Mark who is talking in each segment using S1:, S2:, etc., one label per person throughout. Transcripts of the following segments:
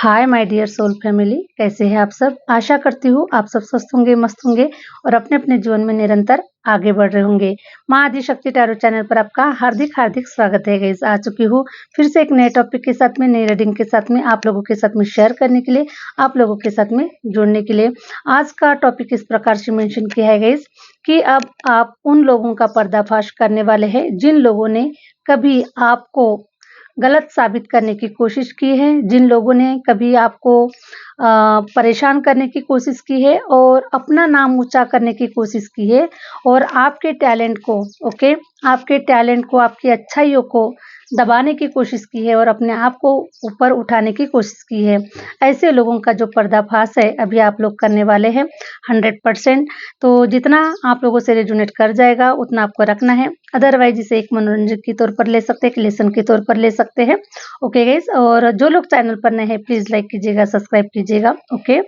S1: Hi my dear soul family, कैसे हैं आप सब। आशा करती हूँ आप सब स्वस्थ होंगे, मस्त होंगे और अपने अपने जीवन में निरंतर आगे बढ़ रहे होंगे। माँ आदिशक्ति टैरो चैनल पर आपका हार्दिक हार्दिक स्वागत है। गाइस, आ चुकी हूँ फिर से एक नए टॉपिक के साथ में, नई रीडिंग के साथ में, आप लोगों के साथ में शेयर करने के लिए, आप लोगों के साथ में जुड़ने के लिए। आज का टॉपिक इस प्रकार से मेंशन किया है गाइस कि अब आप उन लोगों का पर्दाफाश करने वाले हैं जिन लोगों ने कभी आपको गलत साबित करने की कोशिश की है, जिन लोगों ने कभी आपको परेशान करने की कोशिश की है और अपना नाम ऊंचा करने की कोशिश की है और आपके टैलेंट को आपके टैलेंट को, आपकी अच्छाइयों को दबाने की कोशिश की है और अपने आप को ऊपर उठाने की कोशिश की है। ऐसे लोगों का जो पर्दाफाश है अभी आप लोग करने वाले हैं 100%। तो जितना आप लोगों से रेजोनेट कर जाएगा उतना आपको रखना है, अदरवाइज इसे एक मनोरंजन के तौर पर ले सकते हैं, एक लेसन के तौर पर ले सकते हैं। ओके गाइस, और जो लोग चैनल पर नए हैं प्लीज लाइक कीजिएगा, सब्सक्राइब कीजिएगा। ओके,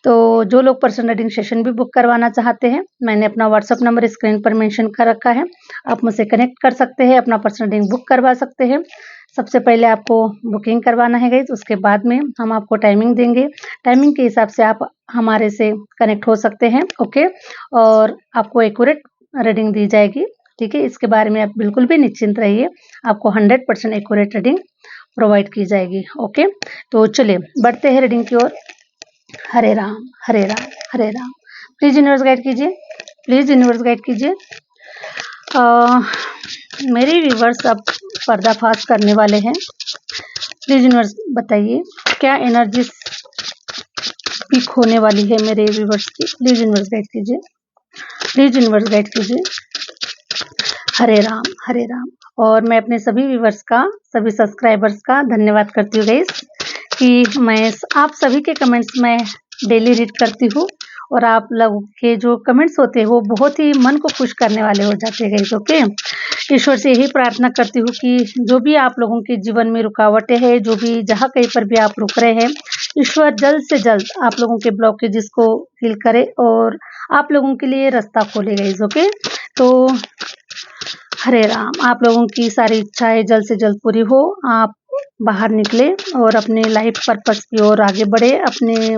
S1: तो जो लोग पर्सनल रीडिंग सेशन भी बुक करवाना चाहते हैं, मैंने अपना व्हाट्सअप नंबर स्क्रीन पर मेंशन कर रखा है, आप मुझसे कनेक्ट कर सकते हैं, अपना पर्सनल रीडिंग बुक करवा सकते हैं। सबसे पहले आपको बुकिंग करवाना है गाइस, उसके बाद में हम आपको टाइमिंग देंगे, टाइमिंग के हिसाब से आप हमारे से कनेक्ट हो सकते हैं। ओके, और आपको एक्यूरेट रीडिंग दी जाएगी। ठीक है, इसके बारे में आप बिल्कुल भी निश्चिंत रहिए, आपको 100% एक्यूरेट रीडिंग प्रोवाइड की जाएगी। ओके, तो चलिए बढ़ते हैं रीडिंग की ओर। हरे Ram Hare Ram Hare Ram. Please universe guide कीजिए, प्लीज यूनिवर्स गाइड कीजिए। मेरे व्यूवर्स अब पर्दाफाश करने वाले हैं, प्लीज यूनिवर्स बताइए क्या एनर्जी पीक होने वाली है मेरे व्यूवर्स की। प्लीज यूनिवर्स गाइड कीजिए, प्लीज यूनिवर्स गाइड कीजिए। हरे राम हरे राम। और मैं अपने सभी व्यूवर्स का, सभी सब्सक्राइबर्स का धन्यवाद करती हूँ गाइस कि मैं आप सभी के कमेंट्स में डेली रीड करती हूँ और आप लोगों के जो कमेंट्स होते हैं वो बहुत ही मन को खुश करने वाले हो जाते हैं गाइस। ओके, ईश्वर से यही प्रार्थना करती हूँ कि जो भी आप लोगों के जीवन में रुकावटें हैं, जो भी जहाँ कहीं पर भी आप रुक रहे हैं, ईश्वर जल्द से जल्द आप लोगों के ब्लॉकेजेस को हील करे और आप लोगों के लिए रास्ता खोले गाइस। ओके, तो हरे राम, आप लोगों की सारी इच्छाएं जल्द से जल्द पूरी हो, आप बाहर निकले और अपने लाइफ पर्पस की ओर आगे बढ़े, अपने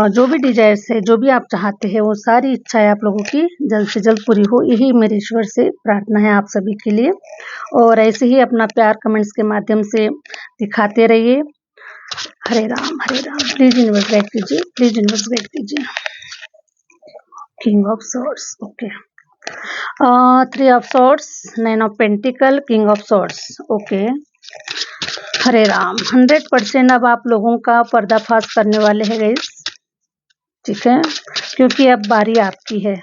S1: जो भी डिजायर्स है, जो भी आप चाहते हैं, वो सारी इच्छाएं आप लोगों की जल्द से जल्द पूरी हो, यही मेरे ईश्वर से प्रार्थना है आप सभी के लिए। और ऐसे ही अपना प्यार कमेंट्स के माध्यम से दिखाते रहिए। Hare Ram Hare Ram. Please universe guide कीजिए, प्लीज यूनिवर्स गाइड कीजिए। King of swords, okay, 3 of swords, 9 of pentacle, king of swords. Okay, Hare Ram. 100% अब आप लोगों का पर्दाफाश करने वाले हैं गाइस, ठीक है, क्योंकि अब बारी आपकी है।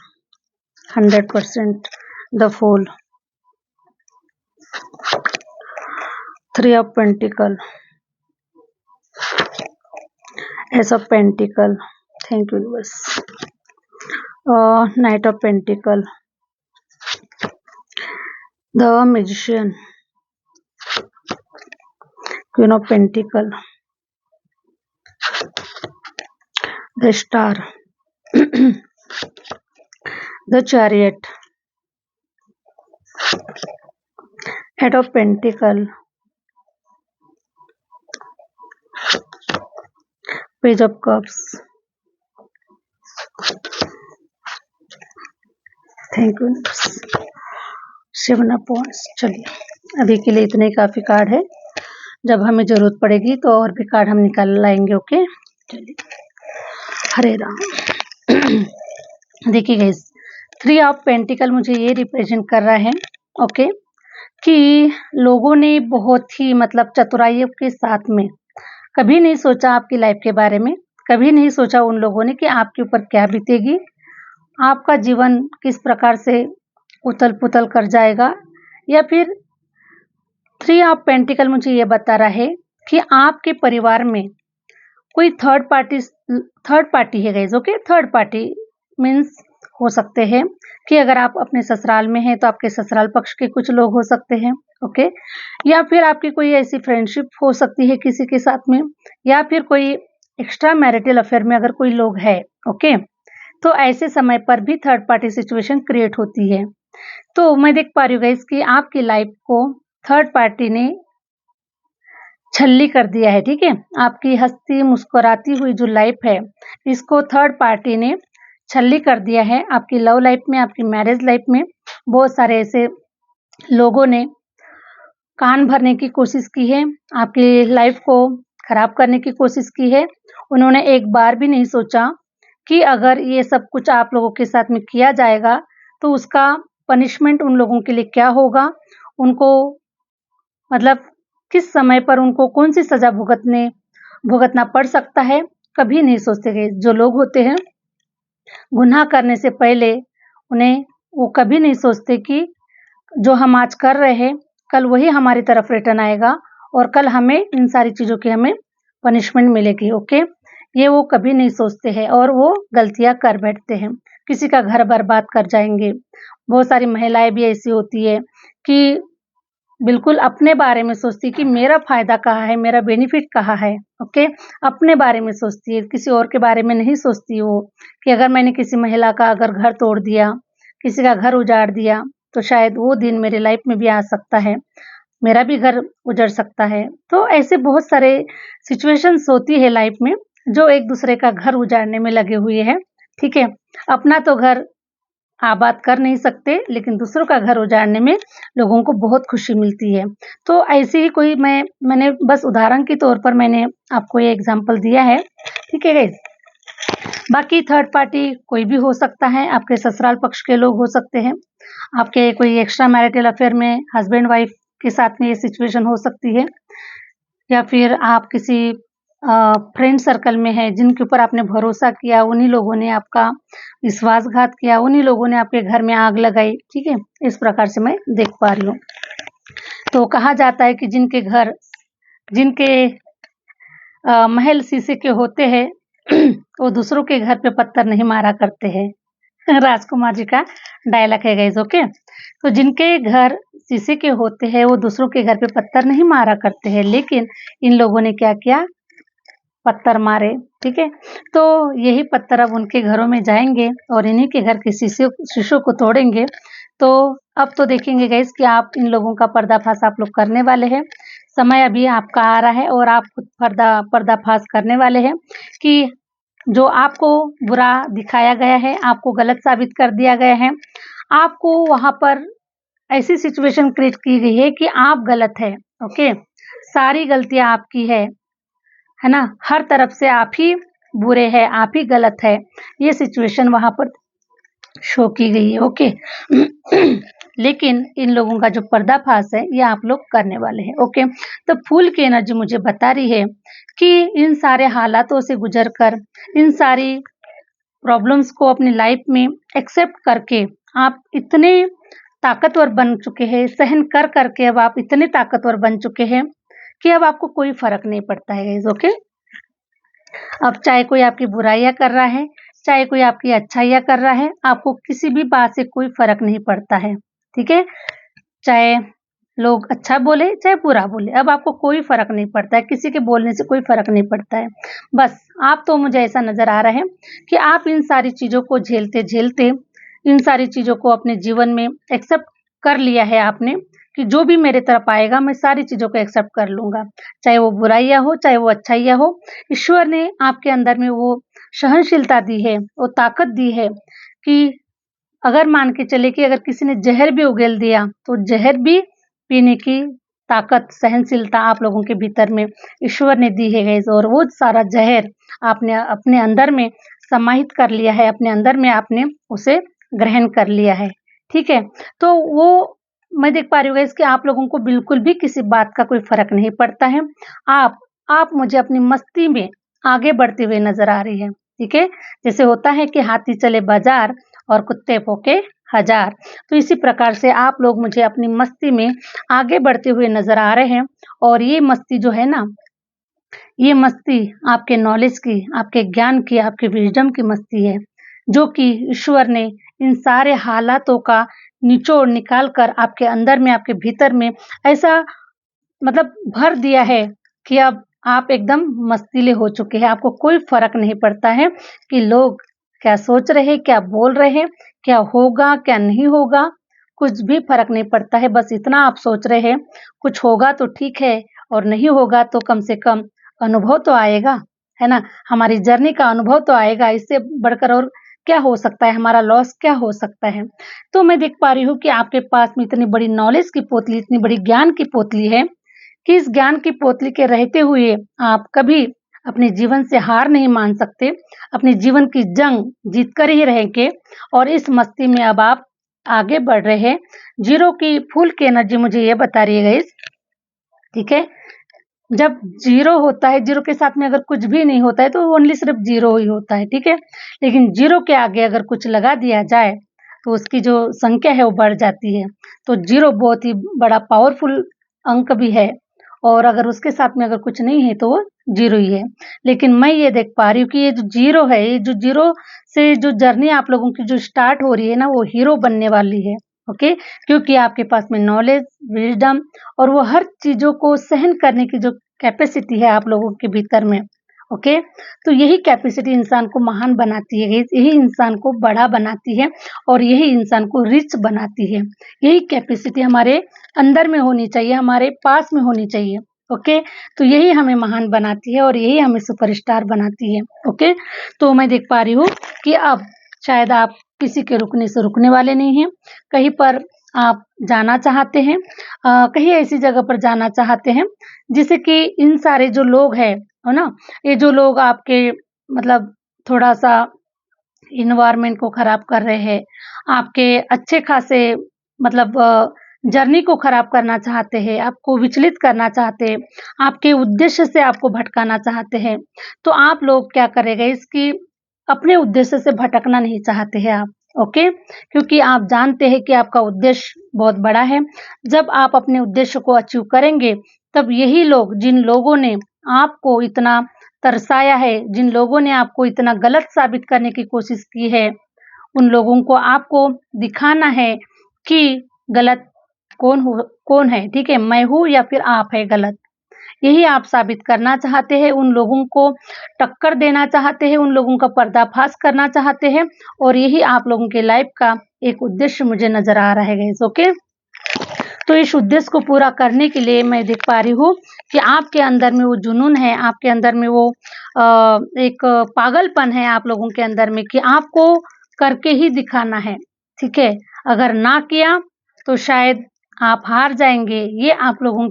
S1: 100% the fool, 3 of pentacle, ace of pentacle, thank you universe, knight of pentacle, the magician, queen of pentacle, the star, the chariot, eight of pentacle, page of cups, thank you, 7 of wands. चलिए अभी के लिए इतने ही काफी card है, जब हमें जरूरत पड़ेगी तो और भी कार्ड हम निकाल लाएंगे। ओके, चलिए हरे राम। देखिए गाइस, 3 ऑफ पेंटिकल मुझे ये रिप्रेजेंट कर रहा है, ओके, कि लोगों ने बहुत ही मतलब चतुराई के साथ में कभी नहीं सोचा आपकी लाइफ के बारे में, कभी नहीं सोचा उन लोगों ने कि आपके ऊपर क्या बीतेगी, आपका जीवन किस प्रकार से उथल पुथल कर जाएगा। या फिर 3 ऑफ पेंटिकल मुझे ये बता रहा है कि आपके परिवार में कोई थर्ड पार्टी है guys. Okay, third party means हो सकते हैं कि अगर आप अपने ससुराल में हैं तो आपके ससुराल पक्ष के कुछ लोग हो सकते हैं। ओके, या फिर आपकी कोई ऐसी फ्रेंडशिप हो सकती है किसी के साथ में, या फिर कोई एक्स्ट्रा मैरिटल अफेयर में अगर कोई लोग है। ओके, तो ऐसे समय पर भी थर्ड पार्टी सिचुएशन क्रिएट होती है। तो मैं देख पा रही हूँ गाइस कि आपकी लाइफ को थर्ड पार्टी ने छल्ली कर दिया है, ठीक है। आपकी हँसती मुस्कुराती हुई जो लाइफ है, इसको थर्ड पार्टी ने छल्ली कर दिया है। आपकी लव लाइफ में, आपकी मैरिज लाइफ में बहुत सारे ऐसे लोगों ने कान भरने की कोशिश की है, आपकी लाइफ को खराब करने की कोशिश की है। उन्होंने एक बार भी नहीं सोचा कि अगर ये सब कुछ आप लोगों के साथ में किया जाएगा, तो उसका पनिशमेंट उन लोगों के लिए क्या होगा? उनको मतलब किस समय पर उनको कौन-सी सज़ा भुगतना पड़ सकता है, कभी नहीं सोचते गए। जो लोग होते हैं, गुनाह करने से पहले उन्हें वो कभी नहीं सोचते कि जो हम आज कर रहे हैं, कल वही हमारी तरफ रिटर्न आएगा और कल हमें इन सारी चीज़ों की हमें पनिशमेंट मिलेगी, ओके? ये वो कभी नहीं सोचते हैं और वो गलतियाँ कर बैठते हैं। किसी का घर बर्बाद कर जाएँगे। बहुत सारी महिलाएँ भी ऐसी होती है कि बिल्कुल अपने बारे में सोचती है कि मेरा फ़ायदा कहाँ है, मेरा बेनिफिट कहाँ है, ओके? अपने बारे में सोचती है, किसी और के बारे में नहीं सोचती वो कि अगर मैंने किसी महिला का अगर घर तोड़ दिया, किसी का घर उजाड़ दिया, तो शायद वो दिन मेरी लाइफ में भी आ सकता है, मेरा भी घर उजड़ सकता है। तो ऐसे बहुत सारे सिचुएशंस होती है लाइफ में, जो एक-दूसरे का घर उजाड़ने में लगे हुए हैं, ठीक है? अपना तो घर आबाद कर नहीं सकते, लेकिन दूसरों का घर उजाड़ने में लोगों को बहुत खुशी मिलती है। तो ऐसे ही कोई मैंने बस उदाहरण के तौर पर मैंने आपको ये एग्ज़ाम्पल दिया है, ठीक है गाइज़? बाकी थर्ड पार्टी कोई भी हो सकता है, आपके ससुराल पक्ष के लोग हो सकते हैं, आपके कोई एक्स्ट्रा मैरिटल अफेयर में हस्बैंड वाइफ के साथ में ये सिचुएशन हो सकती है, या फिर आप किसी फ्रेंड सर्कल में हैं, जिनके ऊपर आपने भरोसा किया, उन्हीं लोगों ने आपका विश्वासघात किया, उन्हीं लोगों ने आपके घर में आग लगाई, ठीक है? इस प्रकार से मैं देख पा रही हूँ। तो कहा जाता है कि जिनके महल शीशे के होते हैं, वो दूसरों के घर पे पत्थर नहीं मारा करते हैं। राजकुमार जी का डायलॉग है गाइस, ओके? तो जिनके घर शीशे के होते हैं, वो दूसरों के घर पे पत्थर नहीं मारा करते हैं, लेकिन इन लोगों ने क्या किया? पत्थर मारे, ठीक है? तो यही पत्थर अब उनके घरों में जाएँगे और इन्हीं के घर के शीशों को तोड़ेंगे। तो अब तो देखेंगे गाइस कि आप इन लोगों का पर्दाफ़ाश आप लोग करने वाले हैं। समय अभी आपका आ रहा है और आप खुद पर्दाफ़ाश करने वाले हैं कि जो आपको बुरा दिखाया गया है, आपको गलत साबित कर दिया गया है, आपको वहाँ पर ऐसी सिचुएशन क्रिएट की गई है कि आप गलत हैं, ओके? सारी गलतियाँ आपकी है ना? हर तरफ से आप ही बुरे हैं, आप ही गलत है। ये सिचुएशन वहाँ पर शो की गई है, ओके? लेकिन इन लोगों का जो पर्दाफ़ाश है, ये आप लोग करने वाले हैं, ओके? तो फूल की एनर्जी मुझे बता रही है कि इन सारे हालातों से गुज़र कर, इन सारी प्रॉब्लम्स को अपनी लाइफ में एक्सेप्ट करके आप इतने ताकतवर बन चुके हैं, सहन कर के अब आप इतने ताकतवर बन चुके हैं कि अब आपको कोई फ़र्क नहीं पड़ता है गाइज़, ओके? अब चाहे कोई आपकी बुराइयाँ कर रहा है, चाहे कोई आपकी अच्छाइयाँ कर रहा है, आपको किसी भी बात से कोई फ़र्क नहीं पड़ता है, ठीक है? चाहे लोग अच्छा बोले, चाहे बुरा बोले, अब आपको कोई फ़र्क नहीं पड़ता है, किसी के बोलने से कोई फ़र्क नहीं पड़ता है। बस आप तो मुझे ऐसा नज़र आ रहा है कि आप इन सारी चीज़ों को झेलते-झेलते, इन सारी चीज़ों को अपने जीवन में एक्सेप्ट कर लिया है आपने कि जो भी मेरे तरफ आएगा, मैं सारी चीज़ों को एक्सेप्ट कर लूँगा। चाहे वो बुराइयाँ हो, चाहे वो अच्छाइयाँ हो, ईश्वर ने आपके अंदर में वो सहनशीलता दी है, वो ताकत दी है कि अगर मान के चले कि अगर किसी ने ज़हर भी उगल दिया, तो ज़हर भी पीने की ताकत, सहनशीलता आप लोगों के भीतर में ईश्वर ने दी है गाइज़, और वो सारा ज़हर आपने अपने अंदर में समाहित कर लिया है, अपने अंदर में आपने उसे ग्रहण कर लिया है, ठीक है? तो वो मैं देख पा रही हूँ गाइज़ कि आप लोगों को बिल्कुल भी किसी बात का कोई फ़र्क नहीं पड़ता है। आप मुझे अपनी मस्ती में आगे बढ़ते हुए नज़र आ रही हैं, ठीक है? जैसे होता है कि हाथी चले बाज़ार और कुत्ते भौंके हज़ार, तो इसी प्रकार से आप लोग मुझे अपनी मस्ती में आगे बढ़ते हुए नज़र आ रहे हैं, और ये मस्ती जो है ना, ये मस्ती आपके नॉलेज की, आपके ज्ञान की, आपके विज़डम की मस्ती है, जो कि ईश्वर ने इन सारे हालातों का निचोड़ निकाल कर आपके अंदर में, आपके भीतर में ऐसा मतलब भर दिया है कि अब आप एकदम मस्तीले हो चुके हैं। आपको कोई फ़र्क नहीं पड़ता है कि लोग क्या सोच रहे हैं, क्या बोल रहे हैं, क्या होगा, क्या नहीं होगा, कुछ भी फ़र्क नहीं पड़ता है। बस इतना आप सोच रहे हैं, कुछ होगा तो ठीक है और नहीं होगा तो कम से कम अनुभव तो आएगा, है ना? हमारी जर्नी का अनुभव तो आएगा, इससे बढ़कर और क्या हो सकता है, हमारा लॉस क्या हो सकता है? तो मैं देख पा रही हूँ कि आपके पास में इतनी बड़ी नॉलेज की पोतली, इतनी बड़ी ज्ञान की पोतली है कि इस ज्ञान की पोतली के रहते हुए आप कभी अपने जीवन से हार नहीं मान सकते। अपने जीवन की जंग जीत कर ही रहेंगे और इस मस्ती में अब आप आगे बढ़ रहे हैं। ज़ीरो की फुल की एनर्जी मुझे ये बता रही है गाइस, ठीक है? जब ज़ीरो होता है, ज़ीरो के साथ में अगर कुछ भी नहीं होता है तो ओनली सिर्फ़ ज़ीरो ही होता है, ठीक है? लेकिन ज़ीरो के आगे अगर कुछ लगा दिया जाए, तो उसकी जो संख्या है वो बढ़ जाती है। तो ज़ीरो बहुत ही बड़ा पावरफुल अंक भी है और अगर उसके साथ में अगर कुछ नहीं है तो वो ज़ीरो ही है। लेकिन मैं ये देख पा रही हूँ कि ये जो ज़ीरो है, ये जो ज़ीरो से जो जर्नी आप लोगों की जो स्टार्ट हो रही है ना, वो हीरो बनने वाली है, ओके? क्योंकि आपके पास में नॉलेज, विज़डम और वो हर चीज़ों को सहन करने की जो कैपेसिटी है आप लोगों के भीतर में, ओके? तो यही कैपेसिटी इंसान को महान बनाती है, यही इंसान को बड़ा बनाती है और यही इंसान को रिच बनाती है। यही कैपेसिटी हमारे अंदर में होनी चाहिए, हमारे पास में होनी चाहिए, ओके? तो यही हमें महान बनाती है और यही हमें सुपरस्टार बनाती है, ओके? तो मैं देख पा रही हूँ कि अब शायद आप किसी के रुकने से रुकने वाले नहीं हैं, कहीं पर आप जाना चाहते हैं, कहीं ऐसी जगह पर जाना चाहते हैं जिससे कि इन सारे जो लोग हैं, है ना? ये जो लोग आपके मतलब थोड़ा-सा एनवायरनमेंट को खराब कर रहे हैं, आपके अच्छे खासे मतलब जर्नी को खराब करना चाहते हैं, आपको विचलित करना चाहते हैं, आपके उद्देश्य से आपको भटकाना चाहते हैं, तो आप लोग क्या करेंगे इसकी अपने उद्देश्य से भटकना नहीं चाहते हैं आप, ओके? क्योंकि आप जानते हैं कि आपका उद्देश्य बहुत बड़ा है। जब आप अपने उद्देश्य को अचीव करेंगे, तब यही लोग जिन लोगों ने आपको इतना तरसाया है, जिन लोगों ने आपको इतना गलत साबित करने की कोशिश की है, उन लोगों को आपको दिखाना है कि गलत कौन है, ठीक है? मैं हूँ या फिर आप है गलत। यही आप साबित करना चाहते हैं, उन लोगों को टक्कर देना चाहते हैं, उन लोगों का पर्दाफ़ाश करना चाहते हैं और यही आप लोगों के लाइफ़ का एक उद्देश्य मुझे नज़र आ रहा है गाइस, ओके? तो इस उद्देश्य को पूरा करने के लिए मैं देख पा रही हूँ कि आपके अंदर में वो जुनून है, आपके अंदर में वो एक पागलपन है आप लोगों के अंदर में कि आपको करके ही दिखाना है, ठीक है? अगर ना किया तो शायद आप हार जाएँगे। ये आप लोगों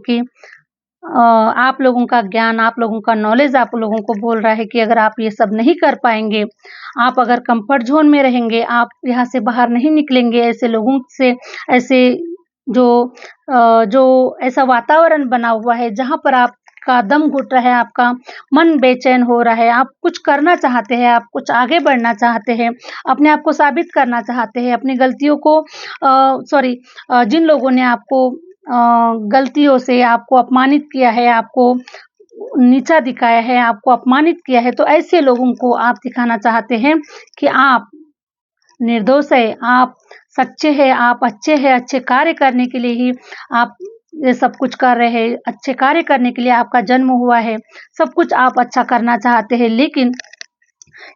S1: का ज्ञान, आप लोगों का नॉलेज आप लोगों को बोल रहा है कि अगर आप ये सब नहीं कर पाएँगे, आप अगर कम्फर्ट ज़ोन में रहेंगे, आप यहाँ से बाहर नहीं निकलेंगे, ऐसे लोगों से ऐसे जो जो ऐसा वातावरण बना हुआ है जहाँ पर आपका दम घुट रहा है, आपका मन बेचैन हो रहा है, आप कुछ करना चाहते हैं, आप कुछ आगे बढ़ना चाहते हैं, अपने आप को साबित करना चाहते हैं, अपनी गलतियों को जिन लोगों ने आपको गलतियों से आपको अपमानित किया है, आपको नीचा दिखाया है, आपको अपमानित किया है, तो ऐसे लोगों को आप दिखाना चाहते हैं कि आप निर्दोष है, आप सच्चे हैं, आप अच्छे हैं, अच्छे कार्य करने के लिए ही आप ये सब कुछ कर रहे हैं, अच्छे कार्य करने के लिए आपका जन्म हुआ है, सब कुछ आप अच्छा करना चाहते हैं, लेकिन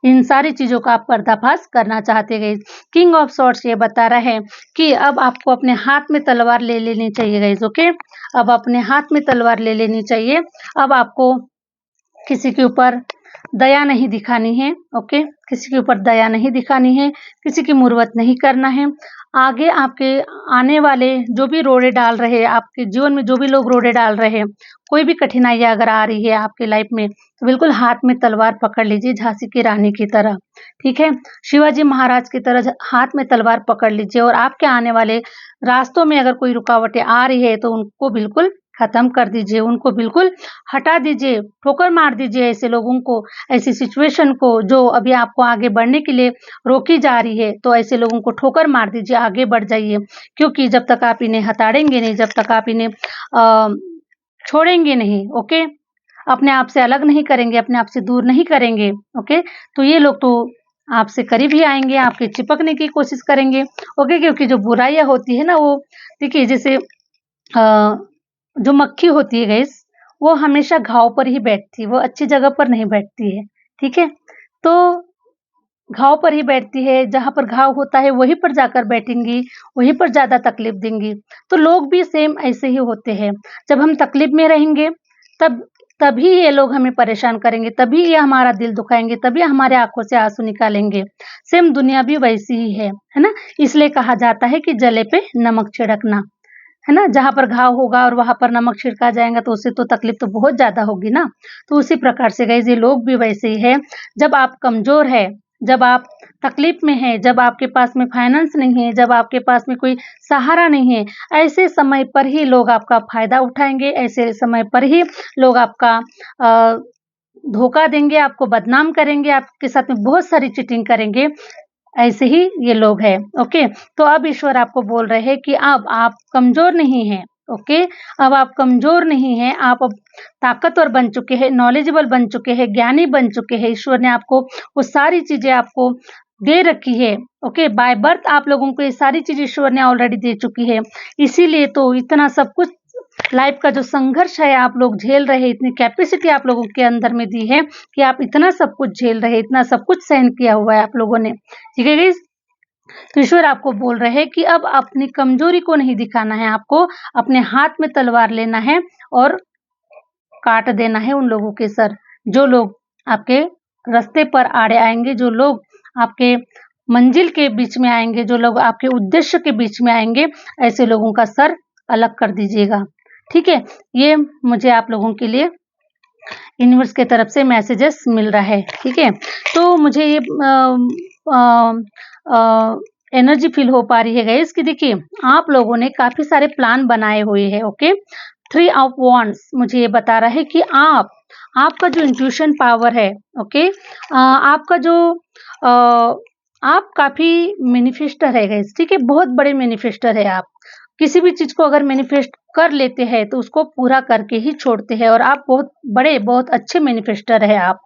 S1: इन सारी चीज़ों का आप पर्दाफ़ाश करना चाहते गाइस। किंग ऑफ सॉर्ड्स ये बता रहा है कि अब आपको अपने हाथ में तलवार ले लेनी चाहिए गाइस, ओके? अब अपने हाथ में तलवार ले लेनी चाहिए। अब आपको किसी के ऊपर दया नहीं दिखानी है, ओके? किसी के ऊपर दया नहीं दिखानी है, किसी की मुर्वत नहीं करना है। आगे आपके आने वाले जो भी रोड़े डाल रहे हैं, आपके जीवन में जो भी लोग रोड़े डाल रहे हैं, कोई भी कठिनाइयाँ अगर आ रही है आपकी लाइफ में, तो बिल्कुल हाथ में तलवार पकड़ लीजिए झांसी की रानी की तरह, ठीक है? शिवाजी महाराज की तरह हाथ में तलवार पकड़ लीजिए और आपके आने वाले रास्तों में अगर कोई रुकावटें आ रही है, तो उनको बिल्कुल खत्म कर दीजिए, उनको बिल्कुल हटा दीजिए, ठोकर मार दीजिए ऐसे लोगों को, ऐसी सिचुएशन को जो अभी आपको आगे बढ़ने के लिए रोकी जा रही है, तो ऐसे लोगों को ठोकर मार दीजिए, आगे बढ़ जाइए। क्योंकि जब तक आप इन्हें हटाड़ेंगे नहीं, जब तक आप इन्हें छोड़ेंगे नहीं, ओके? अपने आप से अलग नहीं करेंगे, अपने आप से दूर नहीं करेंगे, ओके? तो ये लोग तो आपसे करीब ही आएँगे, आपके चिपकने की कोशिश करेंगे, ओके? क्योंकि जो बुराइयाँ होती है ना, वो देखिए जैसे जो मक्खी होती है गाइस, वो हमेशा घाव पर ही बैठती है, वो अच्छी जगह पर नहीं बैठती है, ठीक है? तो घाव पर ही बैठती है, जहाँ पर घाव होता है वहीं पर जाकर बैठेंगी, वहीं पर ज़्यादा तकलीफ देंगी। तो लोग भी सेम ऐसे ही होते हैं, जब हम तकलीफ में रहेंगे, तब तभी ये लोग हमें परेशान करेंगे, तभी ये हमारा दिल दुखाएँगे, तभी हमारे आँखों से आँसू निकालेंगे। सेम दुनिया भी वैसी ही है ना? इसलिए कहा जाता है कि जले पे नमक छिड़कना, है ना? जहाँ पर घाव होगा और वहाँ पर नमक छिड़का जाएगा तो उससे तो तकलीफ तो बहुत ज़्यादा होगी ना। तो उसी प्रकार से गाइज़ ये लोग भी वैसे ही है, जब आप कमज़ोर है, जब आप तकलीफ में हैं, जब आपके पास में फाइनेंस नहीं है, जब आपके पास में कोई सहारा नहीं है, ऐसे समय पर ही लोग आपका फ़ायदा उठाएँगे, ऐसे समय पर ही लोग आपका अ, धोखा देंगे, आपको बदनाम करेंगे, आपके साथ में बहुत सारी चीटिंग करेंगे। ऐसे ही ये लोग हैं, ओके? तो अब ईश्वर आपको बोल रहे हैं कि अब आप कमज़ोर नहीं हैं, ओके? अब आप कमज़ोर नहीं हैं, आप अब ताकतवर बन चुके हैं, नॉलेजेबल बन चुके हैं, ज्ञानी बन चुके हैं। ईश्वर ने आपको वो सारी चीज़ें आपको दे रखी है, ओके? बाय बर्थ आप लोगों को ये सारी चीज़ें ईश्वर ने ऑलरेडी दे चुकी है। इसीलिए तो इतना सब कुछ लाइफ़ का जो संघर्ष है आप लोग झेल रहे हैं, इतनी कैपेसिटी आप लोगों के अंदर में दी है कि आप इतना सब कुछ झेल रहे हैं, इतना सब कुछ सहन किया हुआ है आप लोगों ने। ठीक है गाइज़? तो ईश्वर आपको बोल रहे हैं कि अब अपनी कमज़ोरी को नहीं दिखाना है आपको, अपने हाथ में तलवार लेना है और काट देना है उन लोगों के सर, जो लोग आपके रास्ते पर आड़े आएँगे, जो लोग आपके मंजिल के बीच में आएँगे, जो लोग आपके उद्देश्य के बीच में आएँगे, ऐसे लोगों का सर अलग कर दीजिएगा। ठीक है? ये मुझे आप लोगों के लिए यूनिवर्स के तरफ से मैसेजेस मिल रहा है, ठीक है? तो मुझे ये एनर्जी फ़ील हो पा रही है गाइज़ कि देखिए, आप लोगों ने काफ़ी सारे प्लान बनाए हुए हैं, ओके? 3 ऑफ वांड्स मुझे ये बता रहा है कि आपका जो इंट्यूशन पावर है, ओके? आपका जो आप काफ़ी मैनिफेस्टर है गाइज़, ठीक है? बहुत बड़े मैनिफेस्टर है आप। किसी भी चीज़ को अगर मैनिफेस्ट कर लेते हैं, तो उसको पूरा करके ही छोड़ते हैं और आप बहुत बड़े, बहुत अच्छे मैनिफेस्टर हैं आप।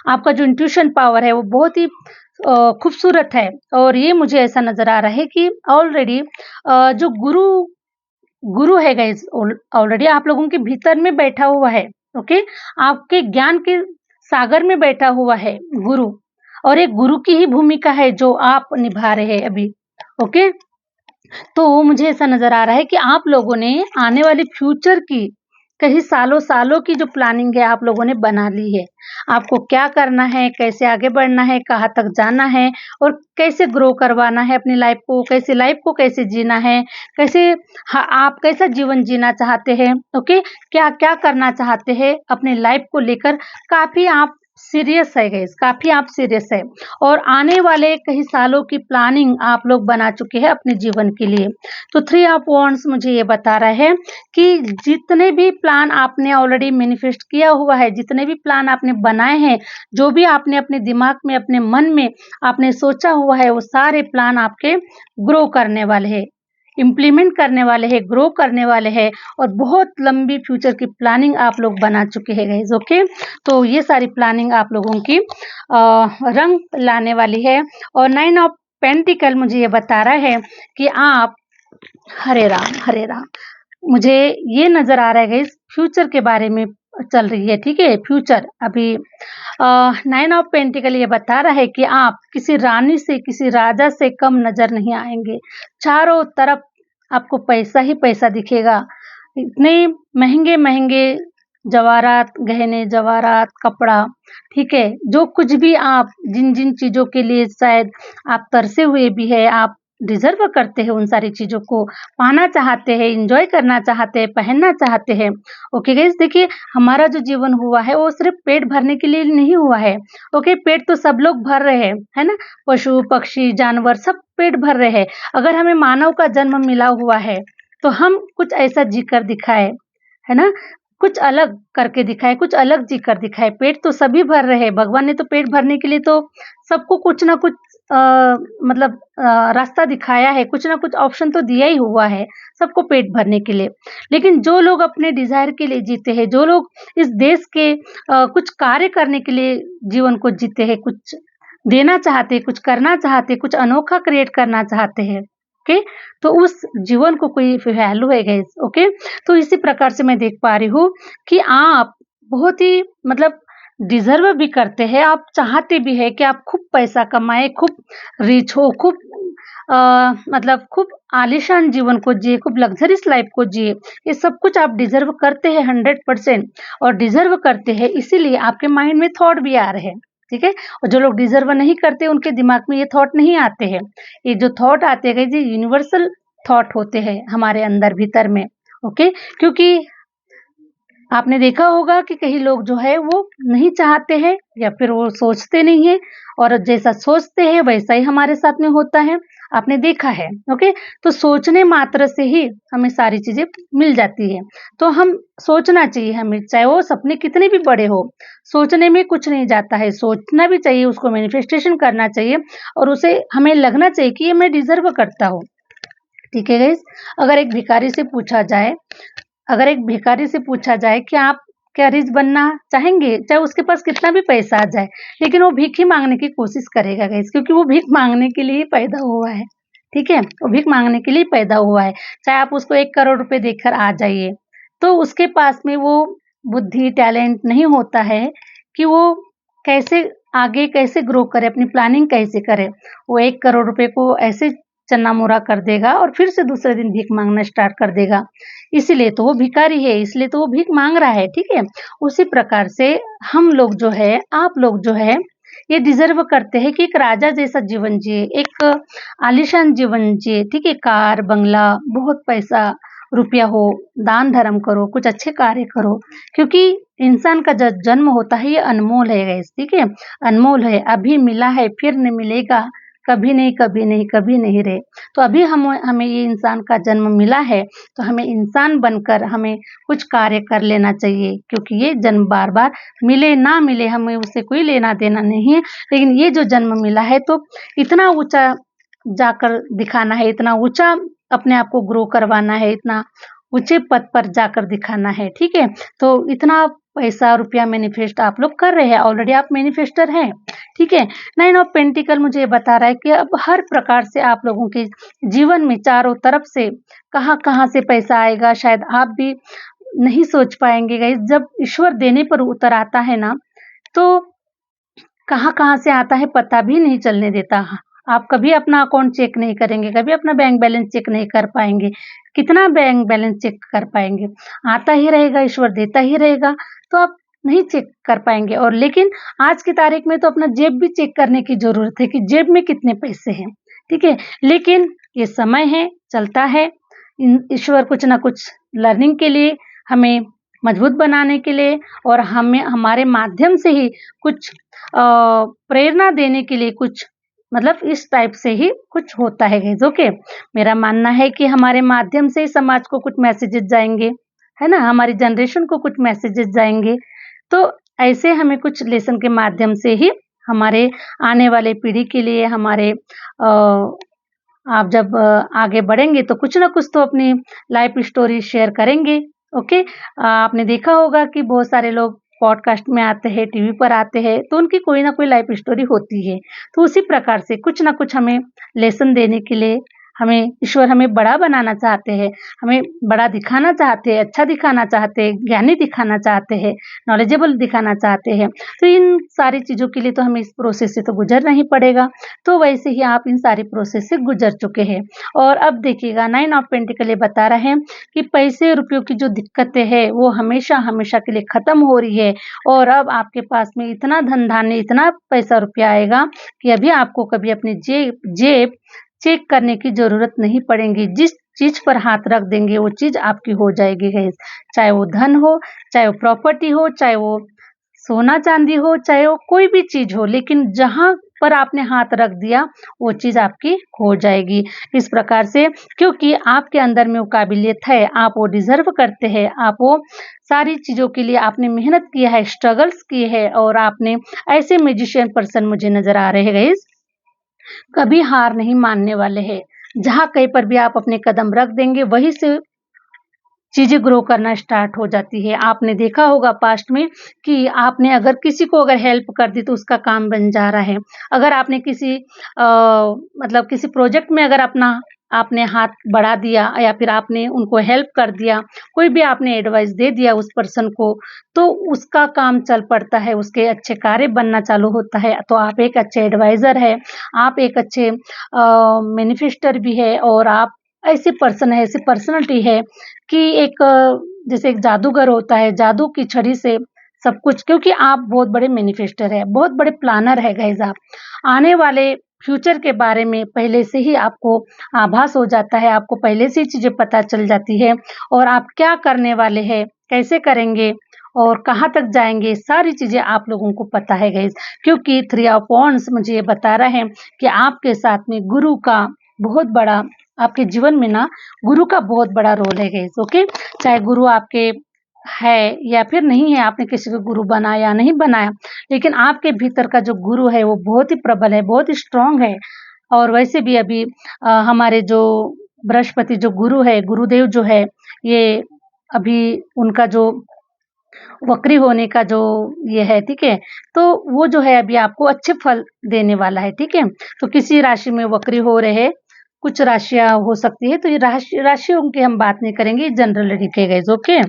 S1: आपका जो इंट्यूशन पावर है, वो बहुत ही खूबसूरत है और ये मुझे ऐसा नज़र आ रहा है कि ऑलरेडी जो गुरु गुरु है गाइज़ ऑलरेडी आप लोगों के भीतर में बैठा हुआ है, ओके? आपके ज्ञान के सागर में बैठा हुआ है गुरु और एक गुरु की ही भूमिका है जो आप निभा रहे हैं अभी, ओके? तो मुझे ऐसा नज़र आ रहा है कि आप लोगों ने आने वाले फ्यूचर की कई सालों-सालों की जो प्लानिंग है आप लोगों ने बना ली है। आपको क्या करना है, कैसे आगे बढ़ना है, कहाँ तक जाना है और कैसे ग्रो करवाना है अपनी लाइफ़ को कैसे जीना है, कैसे आप कैसा जीवन जीना चाहते हैं, ओके? क्या-क्या करना चाहते हैं अपनी लाइफ़ को लेकर काफ़ी आप सीरियस है गाइज़, काफ़ी आप सीरियस है और आने वाले कई सालों की प्लानिंग आप लोग बना चुके हैं अपने जीवन के लिए। तो 3 ऑफ वांड्स मुझे ये बता रहा है कि जितने भी प्लान आपने ऑलरेडी मैनिफेस्ट किया हुआ है, जितने भी प्लान आपने बनाए हैं, जो भी आपने अपने दिमाग में, अपने मन में आपने सोचा हुआ है, वो सारे प्लान आपके ग्रो करने वाले हैं, इम्प्लीमेंट करने वाले हैं, ग्रो करने वाले हैं और बहुत लंबी फ्यूचर की प्लानिंग आप लोग बना चुके हैं गाइज़, ओके? तो ये सारी प्लानिंग आप लोगों की रंग लाने वाली है और 9 ऑफ पेंटिकल मुझे ये बता रहा है कि आप हरे राम, हरे राम। मुझे ये नज़र आ रहा है गाइस फ्यूचर के बारे में चल रही है, ठीक है? फ्यूचर अभी 9 ऑफ पेंटिकल ये बता रहा है कि आप किसी रानी से, किसी राजा से कम नज़र नहीं आएँगे। चारों तरफ आपको पैसा ही पैसा दिखेगा। इतने महँगे-महँगे जवाहरात, गहने, जवाहरात, कपड़ा, ठीक है? जो कुछ भी आप जिन-जिन चीज़ों के लिए शायद आप तरसे हुए भी हैं, आप डिज़र्व करते हैं उन सारी चीज़ों को, पाना चाहते हैं, एन्जॉय करना चाहते हैं, पहनना चाहते हैं। ओके गाइज़ देखिए हमारा जो जीवन हुआ है वो सिर्फ़ पेट भरने के लिए नहीं हुआ है। ओके पेट तो सब लोग भर रहे हैं, है ना? पशु, पक्षी, जानवर सब पेट भर रहे हैं। अगर हमें मानव का जन्म मिला हुआ है, तो हम कुछ ऐसा जीकर दिखाएँ, है ना? कुछ अलग करके दिखाएँ, कुछ अलग जीकर दिखाएँ। पेट तो सभी भर रहे हैं, भगवान ने तो पेट भरने के लिए तो सबको कुछ ना कुछ मतलब रास्ता दिखाया है, कुछ ना कुछ ऑप्शन तो दिया ही हुआ है, सबको पेट भरने के लिए। लेकिन जो लोग अपने डिज़ायर के लिए जीते हैं, जो लोग इस देश के कुछ कार्य करने के लिए जीवन को जीते हैं, कुछ देना चाहते हैं, कुछ करना चाहते हैं, कुछ अनोखा क्रिएट करना चाहते हैं, ओके? तो उस जीवन को कोई वैल्यू है गाइस, ओके? तो इसी प्रकार से मैं देख पा रही हूँ कि आप बहुत ही मतलब डिज़र्व भी करते हैं, आप चाहते भी हैं कि आप खूब पैसा कमाएँ, खूब रिच हो, खूब मतलब खूब आलीशान जीवन को जिए, खूब लग्ज़रियस लाइफ़ को जिए। ये सब कुछ आप डिज़र्व करते हैं 100% और डिज़र्व करते हैं इसीलिए आपके माइंड में थॉट भी आ रहे हैं, ठीक है? और जो लोग डिज़र्व नहीं करते उनके दिमाग में ये थॉट नहीं आते हैं। ये जो थॉट आते हैं गाइज़ ये यूनिवर्सल थॉट होते हैं हमारे अंदर भीतर में, ओके? क्योंकि आपने देखा होगा कि कई लोग जो है वो नहीं चाहते हैं या फिर वो सोचते नहीं है और जैसा सोचते हैं वैसा ही हमारे साथ में होता है, आपने देखा है, ओके? तो सोचने मात्र से ही हमें सारी चीज़ें मिल जाती है। तो हम सोचना चाहिए हमें, चाहे वो सपने कितने भी बड़े हो, सोचने में कुछ नहीं जाता है, सोचना भी चाहिए, उसको मैनिफेस्टेशन करना चाहिए और उसे हमें लगना चाहिए कि ये मैं डिज़र्व करता हूँ, ठीक है गाइज़? अगर एक भिखारी से पूछा जाए कि आप क्या रिच बनना चाहेंगे? चाहे उसके पास कितना भी पैसा आ जाए, लेकिन वो भीख ही माँगने की कोशिश करेगा गाइस क्योंकि वो भीख माँगने के लिए ही पैदा हुआ है, ठीक है? वो भीख माँगने के लिए ही पैदा हुआ है। चाहे आप उसको 1 करोड़ रुपए देकर आ जाइए, तो उसके पास में वो बुद्धि, टैलेंट नहीं होता है कि वो कैसे आगे कैसे ग्रो करे, अपनी प्लानिंग कैसे करे। वो 1 करोड़ रुपए को ऐसे चन्ना-मुरा कर देगा और फिर से दूसरे दिन भीख माँगना स्टार्ट कर देगा। इसीलिए तो वो भिखारी है, इसलिए तो वो भीख माँग रहा है, ठीक है? उसी प्रकार से हम लोग जो है, आप लोग जो है, ये डिज़र्व करते हैं कि एक राजा जैसा जीवन जिए, एक आलीशान जीवन जिए, ठीक है? कार, बंगला, बहुत पैसा, रुपया हो, दान-धर्म करो, कुछ अच्छे कार्य करो, क्योंकि इंसान का ज जन्म होता है ये अनमोल है गाइस, ठीक है? अनमोल है, अभी मिला है, फिर नहीं मिलेगा, कभी नहीं, कभी नहीं, कभी नहीं रे। तो अभी हमें ये इंसान का जन्म मिला है, तो हमें इंसान बनकर हमें कुछ कार्य कर लेना चाहिए क्योंकि ये जन्म बार-बार मिले ना मिले हमें उससे कोई लेना-देना नहीं है। लेकिन ये जो जन्म मिला है तो इतना ऊँचा जाकर दिखाना है, इतना ऊँचा अपने आप को ग्रो करवाना है, इतना ऊँचे पद पर जाकर दिखाना है, ठीक है? तो इतना पैसा, रुपया मैनिफेस्ट आप लोग कर रहे हैं, ऑलरेडी आप मैनिफेस्टर हैं, ठीक है? 9 ऑफ पेंटिकल मुझे ये बता रहा है कि अब हर प्रकार से आप लोगों के जीवन में चारों तरफ से कहाँ-कहाँ से पैसा आएगा शायद आप भी नहीं सोच पाएँगे गाइस। जब ईश्वर देने पर उतर आता है ना, तो कहाँ-कहाँ से आता है पता भी नहीं चलने देता। आप कभी अपना अकाउंट चेक नहीं करेंगे, कभी अपना बैंक बैलेंस चेक नहीं कर पाएँगे। कितना बैंक बैलेंस चेक कर पाएँगे? आता ही रहेगा, ईश्वर देता ही रहेगा, तो आप नहीं चेक कर पाएँगे और लेकिन आज की तारीख में तो अपना जेब भी चेक करने की ज़रूरत है कि जेब में कितने पैसे हैं, ठीक है? लेकिन ये समय है, चलता है। ईश्वर कुछ ना कुछ लर्निंग के लिए, हमें मजबूत बनाने के लिए और हमें हमारे माध्यम से ही कुछ प्रेरणा देने के लिए कुछ मतलब इस टाइप से ही कुछ होता है गाइस, ओके? मेरा मानना है कि हमारे माध्यम से ही समाज को कुछ मैसेजेस जाएँगे, है ना? हमारी जनरेशन को कुछ मैसेजेस जाएँगे। तो ऐसे हमें कुछ लेसन के माध्यम से ही हमारे आने वाले पीढ़ी के लिए आप जब आगे बढ़ेंगे तो कुछ ना कुछ तो अपनी लाइफ स्टोरी शेयर करेंगे, ओके? आपने देखा होगा कि बहुत सारे लोग पॉडकास्ट में आते हैं, टीवी पर आते हैं, तो उनकी कोई ना कोई लाइफ स्टोरी होती है। तो उसी प्रकार से कुछ ना कुछ हमें लेसन देने के लिए ईश्वर हमें बड़ा बनाना चाहते हैं, हमें बड़ा दिखाना चाहते हैं, अच्छा दिखाना चाहते हैं, ज्ञानी दिखाना चाहते हैं, नॉलेजेबल दिखाना चाहते हैं। तो इन सारी चीज़ों के लिए तो हमें इस प्रोसेस से तो गुज़रना ही पड़ेगा। तो वैसे ही आप इन सारी प्रोसेस से गुज़र चुके हैं और अब देखिएगा 9 ऑफ पेंटिकल ये बता रहे हैं कि पैसे रुपयों की जो दिक्कतें हैं वो हमेशा के लिए ख़त्म हो रही है और अब आपके पास में इतना धन-धान्य, इतना पैसा रुपया आएगा कि अभी आपको कभी अपनी जेब चेक करने की ज़रूरत नहीं पड़ेगी। जिस चीज़ पर हाथ रख देंगे वो चीज़ आपकी हो जाएगी गाइस। चाहे वो धन हो, चाहे वो प्रॉपर्टी हो, चाहे वो सोना-चांदी हो, चाहे वो कोई भी चीज़ हो, लेकिन जहाँ पर आपने हाथ रख दिया वो चीज़ आपकी हो जाएगी। इस प्रकार से क्योंकि आपके अंदर में वो काबिलियत है, आप वो डिज़र्व करते हैं, आप वो सारी चीज़ों के लिए आपने मेहनत किया है, स्ट्रगल्स किए हैं और आपने ऐसे मैजिशियन पर्सन मुझे नज़र आ रहे हैं गाइस, कभी हार नहीं मानने वाले हैं। जहाँ कहीं पर भी आप अपने कदम रख देंगे, वहीं से चीज़ें ग्रो करना स्टार्ट हो जाती है। आपने देखा होगा पास्ट में कि आपने अगर किसी को अगर हेल्प कर दी तो उसका काम बन जा रहा है। अगर आपने किसी मतलब किसी प्रोजेक्ट में अगर अपना आपने हाथ बढ़ा दिया या फिर आपने उनको हेल्प कर दिया, कोई भी आपने एडवाइस दे दिया उस पर्सन को, तो उसका काम चल पड़ता है, उसके अच्छे कार्य बनना चालू होता है। तो आप एक अच्छे एडवाइज़र है, आप एक अच्छे मैनिफेस्टर भी है और आप ऐसे पर्सन है, ऐसी पर्सनैलिटी है कि एक जैसे एक जादूगर होता है, जादू की छड़ी से सब कुछ, क्योंकि आप बहुत बड़े मैनिफेस्टर है, बहुत बड़े प्लानर है गाइज़ आप। आने वाले फ्यूचर के बारे में पहले से ही आपको आभास हो जाता है, आपको पहले से ही चीज़ें पता चल जाती है और आप क्या करने वाले हैं, कैसे करेंगे और कहाँ तक जाएँगे, सारी चीज़ें आप लोगों को पता है गाइज़। क्योंकि 3 ऑफ वांड्स मुझे ये बता रहा है कि आपके साथ में गुरु का बहुत बड़ा, आपके जीवन में ना गुरु का बहुत बड़ा रोल है गाइज़, ओके? चाहे गुरु आपके है या फिर नहीं है, आपने किसी को गुरु बनाया या नहीं बनाया, लेकिन आपके भीतर का जो गुरु है वो बहुत ही प्रबल है, बहुत ही स्ट्रॉन्ग है। और वैसे भी अभी हमारे जो बृहस्पति जो गुरु है, गुरुदेव जो है, ये अभी उनका जो वक्री होने का जो ये है, ठीक है? तो वो जो है अभी आपको अच्छे फल देने वाला है, ठीक है? तो किसी राशि में वक्री हो रहे हैं, कुछ राशियाँ हो सकती है, तो ये राशियों की हम बात नहीं करेंगे, जनरल रीडिंग है guys, okay?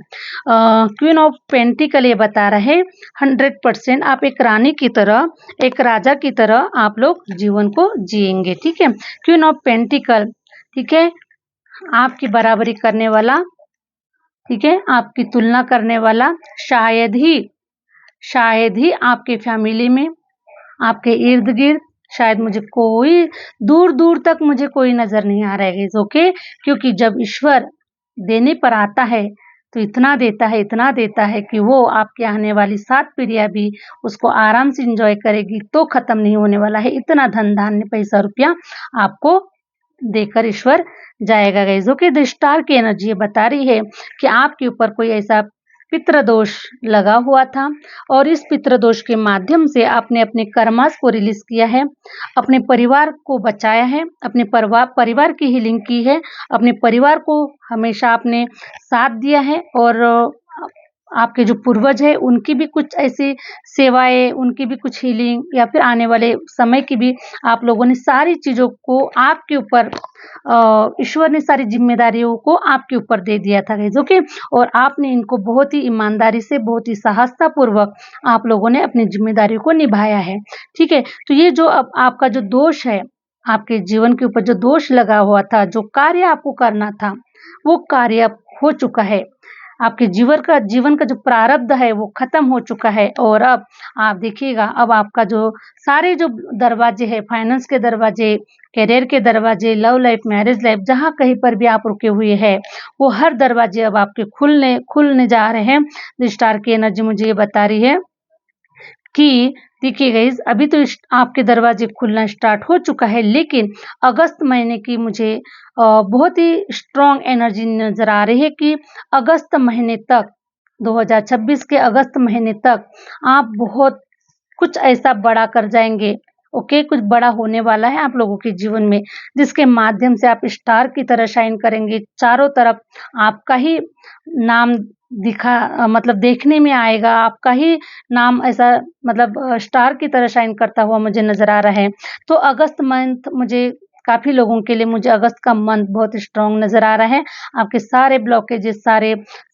S1: Queen of pentacle ये बता रहा है 100% आप एक रानी की तरह, एक राजा की तरह आप लोग जीवन को जिएँगे, ठीक है? क्वीन ऑफ पेंटिकल, ठीक है? आपकी बराबरी करने वाला, ठीक है? आपकी तुलना करने वाला शायद ही आपके फैमिली में, आपके इर्द-गिर्द शायद मुझे कोई दूर-दूर तक मुझे कोई नज़र नहीं आ रहा है गाइज़, ओके? क्योंकि जब ईश्वर देने पर आता है, तो इतना देता है कि वो आपकी आने वाली 7 पीढ़ियाँ भी उसको आराम से एन्जॉय करेगी, तो खत्म नहीं होने वाला है। इतना धन-धान्य, पैसा-रुपया आपको देकर ईश्वर जाएगा गाइज़, ओके? द स्टार की एनर्जी ये बता रही है कि आपके ऊपर कोई ऐसा पितृदोष लगा हुआ था और इस पितृदोष के माध्यम से आपने अपने कर्मास को रिलीज़ किया है, अपने परिवार को बचाया है, अपने परिवार की हीलिंग की है, अपने परिवार को हमेशा आपने साथ दिया है और आपके जो पूर्वज हैं उनकी भी कुछ ऐसी सेवाएँ, उनकी भी कुछ हीलिंग या फिर आने वाले समय की भी आप लोगों ने सारी चीज़ों को आपके ऊपर ईश्वर ने सारी ज़िम्मेदारियों को आपके ऊपर दे दिया था गाइज़, ओके? और आपने इनको बहुत ही ईमानदारी से, बहुत ही साहसतापूर्वक आप लोगों ने अपनी ज़िम्मेदारियों को निभाया है, ठीक है? तो ये जो अब आपका जो दोष है, आपके जीवन के ऊपर जो दोष लगा हुआ था, जो कार्य आपको करना था, वो कार्य अब हो चुका है। आपके जीवन का जो प्रारब्ध है वो खत्म हो चुका है और अब आप देखिएगा, अब आपका जो सारे जो दरवाजे हैं, फाइनेंस के दरवाजे, करियर के दरवाजे, लव लाइफ, मैरिज लाइफ, जहाँ कहीं पर भी आप रुके हुए हैं, वो हर दरवाजे अब आपके खुलने जा रहे हैं। तो स्टार की एनर्जी मुझे ये बता रही है कि देखिए गाइज़, अभी तो आपके दरवाजे खुलना स्टार्ट हो चुका है, लेकिन अगस्त महीने की मुझे बहुत ही स्ट्रॉन्ग एनर्जी नज़र आ रही है कि अगस्त महीने तक, 2026 के अगस्त महीने तक आप बहुत कुछ ऐसा बड़ा कर जाएँगे, ओके? कुछ बड़ा होने वाला है आप लोगों के जीवन में, जिसके माध्यम से आप स्टार की तरह शाइन करेंगे। चारों तरफ आपका ही नाम मतलब देखने में आएगा, आपका ही नाम ऐसा मतलब स्टार की तरह शाइन करता हुआ मुझे नज़र आ रहा है। तो अगस्त मंथ मुझे काफ़ी लोगों के लिए मुझे अगस्त का मंथ बहुत स्ट्रॉन्ग नज़र आ रहा है। आपके सारे ब्लॉकेजेस,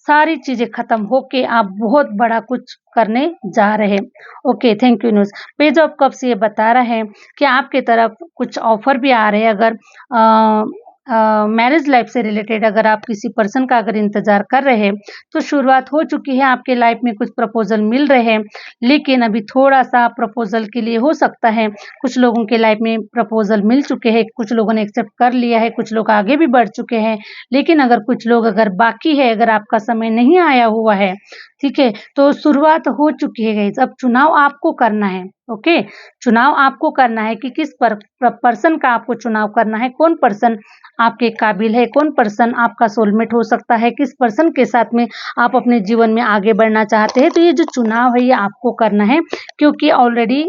S1: सारी चीज़ें खत्म होके आप बहुत बड़ा कुछ करने जा रहे हैं। Okay, thank you news. Page of cups ये बता रहा है कि आपके तरफ कुछ ऑफ़र भी आ रहे हैं, अगर मैरिज लाइफ से रिलेटेड अगर आप किसी पर्सन का अगर इंतज़ार कर रहे हैं, तो शुरुआत हो चुकी है, आपके लाइफ में कुछ प्रपोज़ल मिल रहे हैं, लेकिन अभी थोड़ा-सा प्रपोज़ल के लिए हो सकता है, कुछ लोगों के लाइफ में प्रपोज़ल मिल चुके हैं, कुछ लोगों ने एक्सेप्ट कर लिया है, कुछ लोग आगे भी बढ़ चुके हैं, लेकिन अगर कुछ लोग अगर बाकी है, अगर आपका समय नहीं आया हुआ है, ठीक है? तो शुरुआत हो चुकी है गाइज़, अब चुनाव आपको करना है, ओके? चुनाव आपको करना है कि किस पर्सन का आपको चुनाव करना है, कौन पर्सन आपके काबिल है, कौन पर्सन आपका सोलमेट हो सकता है, किस पर्सन के साथ में आप अपने जीवन में आगे बढ़ना चाहते हैं। तो ये जो चुनाव है ये आपको करना है, क्योंकि ऑलरेडी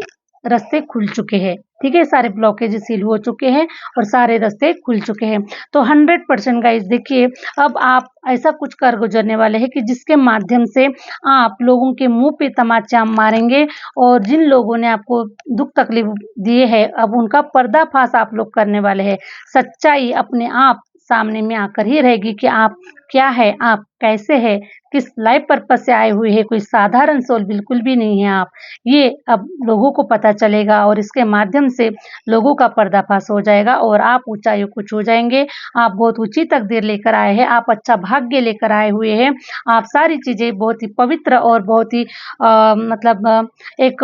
S1: रास्ते खुल चुके हैं। ठीक है, सारे ब्लॉकेज सील हो चुके हैं और सारे रास्ते खुल चुके हैं। तो 100% गाइस देखिए, अब आप ऐसा कुछ कर गुजरने वाले हैं कि जिसके माध्यम से आप लोगों के मुंह पे तमाचा मारेंगे और जिन लोगों ने आपको दुख तकलीफ दिए है, अब उनका पर्दाफाश आप लोग करने वाले हैं। सच्चाई अपने आप सामने में आकर ही रहेगी कि आप क्या है, आप कैसे है, किस लाइफ पर्पज से आए हुए हैं। कोई साधारण सोल बिल्कुल भी नहीं है आप। ये अब लोगों को पता चलेगा और इसके माध्यम से लोगों का पर्दाफाश हो जाएगा और आप ऊंचाइयों को छू जाएंगे। आप बहुत ऊंची तकदीर लेकर आए हैं, आप अच्छा भाग्य लेकर आए हुए हैं। आप सारी चीजें बहुत ही पवित्र और बहुत ही मतलब एक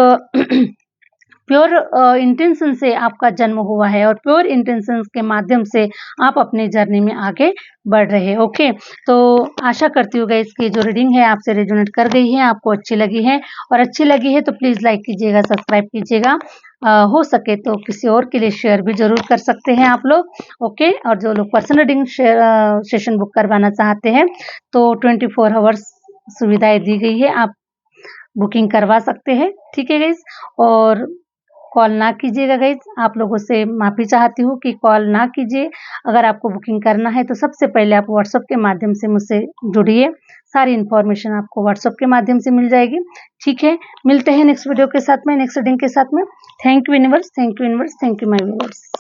S1: प्योर इंटेंशन से आपका जन्म हुआ है और प्योर इंटेंशन के माध्यम से आप अपनी जर्नी में आगे बढ़ रहे हैं। ओके, तो आशा करती हूँ गाइस कि जो रीडिंग है आपसे रेजोनेट कर गई है, आपको अच्छी लगी है, और अच्छी लगी है तो प्लीज़ लाइक कीजिएगा, सब्सक्राइब कीजिएगा। हो सके तो किसी और के लिए शेयर भी ज़रूर कर सकते हैं आप लोग। ओके, और जो लोग पर्सनल रीडिंग सेशन बुक करवाना चाहते हैं तो 24 आवर्स सुविधाएं दी गई है, आप बुकिंग करवा सकते हैं। ठीक है गाइस, और कॉल ना कीजिएगा गाइज, आप लोगों से माफ़ी चाहती हूँ कि कॉल ना कीजिए। अगर आपको बुकिंग करना है तो सबसे पहले आप व्हाट्सएप के माध्यम से मुझसे जुड़िए, सारी इन्फॉर्मेशन आपको व्हाट्सएप के माध्यम से मिल जाएगी। ठीक है, मिलते हैं नेक्स्ट वीडियो के साथ में, नेक्स्ट रीडिंग के साथ में। Thank you universe, thank you universe, thank you my viewers.